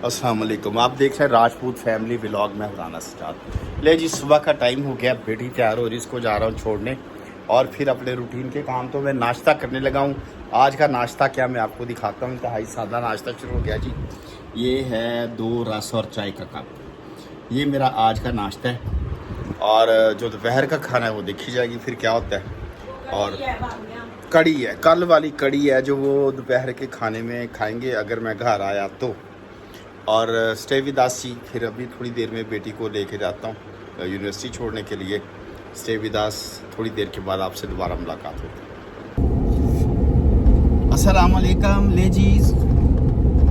अस्सलाम वालेकुम। आप देख रहे हैं राजपूत फैमिली व्लॉग में हराना स्टार्ट। ले जी, सुबह का टाइम हो गया, बेटी तैयार हो रही, इसको जा रहा हूँ छोड़ने और फिर अपने रूटीन के काम। तो मैं नाश्ता करने लगा हूँ। आज का नाश्ता क्या मैं आपको दिखाता हूँ। इंतहाई सादा नाश्ता शुरू हो गया जी। ये है 2 रस और चाय का कप, ये मेरा आज का नाश्ता है। और जो दोपहर का खाना है वो देखी जाएगी फिर क्या होता है। और कड़ी है, कल वाली कड़ी है जो वो दोपहर के खाने में खाएंगे अगर मैं घर आया तो। और स्टे विद अस जी। फिर अभी थोड़ी देर में बेटी को लेके जाता हूँ यूनिवर्सिटी छोड़ने के लिए। स्टे विद अस, थोड़ी देर के बाद आपसे दोबारा मुलाकात होगी। अस्सलाम वालेकुम। ले जी,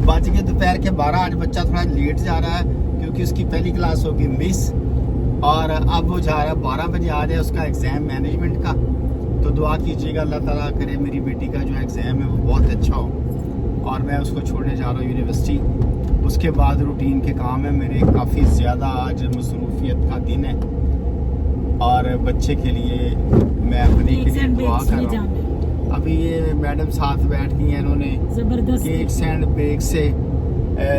बज के दोपहर के 12। आज बच्चा थोड़ा लेट जा रहा है क्योंकि उसकी पहली क्लास होगी मिस, और अब वो जा रहा है 12 बजे। आज है उसका एग्ज़ाम मैनेजमेंट का। तो दुआ कीजिएगा अल्लाह ताला करे मेरी बेटी का जो एग्ज़ाम है वो बहुत अच्छा हो। और मैं उसको छोड़ने जा रहा हूँ यूनिवर्सिटी। उसके बाद रूटीन के काम है मेरे काफ़ी ज़्यादा। आज मसरूफियत का दिन है और बच्चे के लिए मैं अपने के लिए दुआ कर रहा हूँ। अभी ये मैडम साथ बैठ गई हैं, इन्होंने केक्स एंड बेक से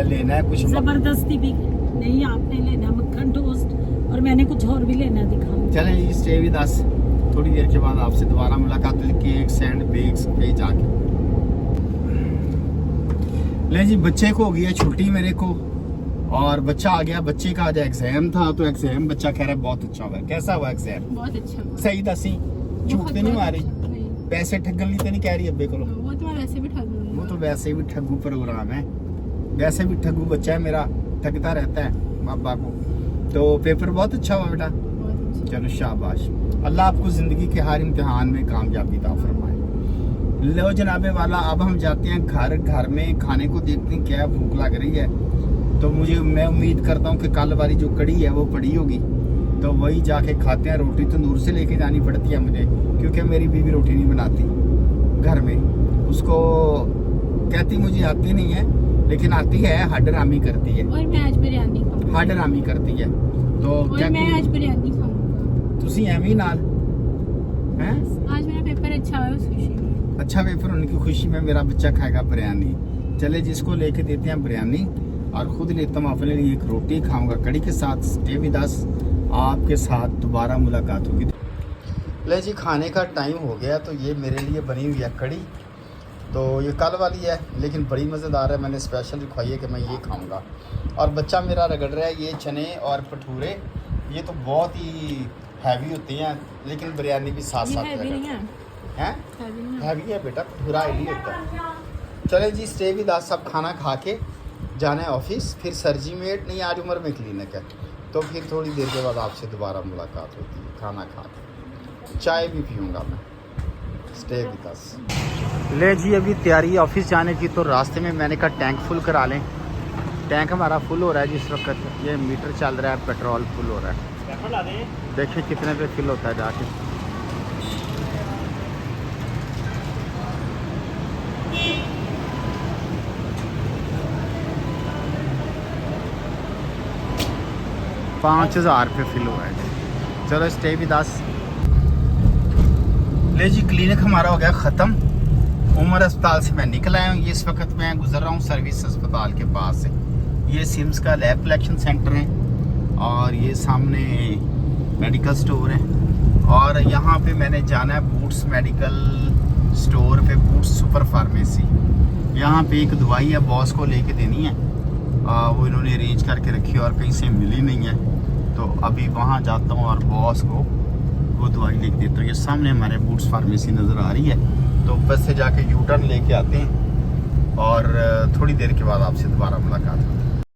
लेना है कुछ। जबरदस्ती भी नहीं, आपने लेना मक्खन टोस्ट और मैंने कुछ और भी लेना दिखाऊं। चलें जी, स्टे विद अस। थोड़ी देर के बाद आपसे दोबारा मुलाकात होगी केक्स एंड बेक्स पे जाके। ले जी, बच्चे को हो गई है छुट्टी मेरे को, और बच्चा आ गया। बच्चे का आज एग्जाम था तो एग्जाम बच्चा कह रहा है बहुत अच्छा हुआ। कैसा हुआ एग्जाम? बहुत अच्छा हुआ। सही दसी, झूठ तो नहीं मारी? पैसे ठगन ली तो नहीं कह रही अब्बे को? वो तो वैसे भी ठग, वो तो वैसे भी ठगू प्रोग्राम है। वैसे भी ठगू बच्चा है मेरा, ठगता रहता है बाबा को। तो पेपर बहुत अच्छा हुआ बेटा। चलो शाबाश, अल्लाह आपको ज़िंदगी के हर इम्तिहान में कामयाबी अता फरमाए। लो जनाबे वाला, अब हम जाते हैं घर। घर में खाने को देखते हैं क्या भूख लग रही है। तो मैं उम्मीद करता हूँ कि कल वाली जो कड़ी है वो पड़ी होगी, तो वही जाके खाते हैं। रोटी तो दूर से लेके जानी पड़ती है मुझे क्योंकि मेरी बीवी रोटी नहीं बनाती घर में। उसको कहती मुझे आती नहीं है, लेकिन आती है, हडरामी करती है। और मैं आज बिरयानी खाऊंगा। हडरामी करती है तो और मैं आज बिरयानी खाऊंगा। तुसी एवं नाल हैं? आज मेरा पेपर अच्छा हुआ उस खुशी में। अच्छा पेपर होने की खुशी में मेरा बच्चा खाएगा बिरयानी। चले जिसको लेके देते हैं बिरयानी, और खुद लेता हूँ अपने लिए एक रोटी खाऊंगा कड़ी के साथ। स्टे विद अस, आपके साथ दोबारा मुलाकात होगी। ले जी, खाने का टाइम हो गया। तो ये मेरे लिए बनी हुई है कड़ी। तो ये कल वाली है लेकिन बड़ी मज़ेदार है। मैंने स्पेशल लिखवाई है कि मैं ये खाऊंगा। और बच्चा मेरा रगड़ रहा है ये चने और भटूरे। ये तो बहुत ही हैवी होते हैं, लेकिन बिरयानी भी साथ साथ रगड़ते हैं। हैवी है बेटा, भटूरा हैवी होता है। चले जी, स्टे विद अस। सब खाना खा के जाना है ऑफिस। फिर सर्जीमेट नहीं, आज उम्र में क्लिनिक है। तो फिर थोड़ी देर के बाद आपसे दोबारा मुलाकात होती है खाना खा के। चाय भी पीऊँगा मैं। Stay with us. ले जी, अभी तैयारी ऑफिस जाने की। तो रास्ते में मैंने कहा टैंक फुल करा लें। टैंक हमारा फुल हो रहा है जिस वक्त। ये मीटर चल रहा है, पेट्रोल फुल हो रहा है। देखिए कितने पे फिल होता है जाके। $5000 पे फिल हुआ है। चलो स्टे विद अस। ले जी, क्लिनिक हमारा हो गया ख़त्म। उमर अस्पताल से मैं निकल आया हूँ। ये इस वक्त मैं गुजर रहा हूँ सर्विस अस्पताल के पास से। ये सिम्स का लैब कलेक्शन सेंटर है और ये सामने मेडिकल स्टोर है। और यहाँ पे मैंने जाना है बूट्स मेडिकल स्टोर पे, बूट्स सुपर फार्मेसी। यहाँ पे एक दवाई है बॉस को लेके देनी है। वो इन्होंने अरेंज करके रखी है और कहीं से मिली नहीं है। तो अभी वहाँ जाता हूँ और बॉस को वो दवाई लिख देता हूँ। ये सामने हमारे बूट्स फार्मेसी नज़र आ रही है। तो बस से जाके यू टर्न लेके आते हैं और थोड़ी देर के बाद आपसे दोबारा मुलाकात होगी।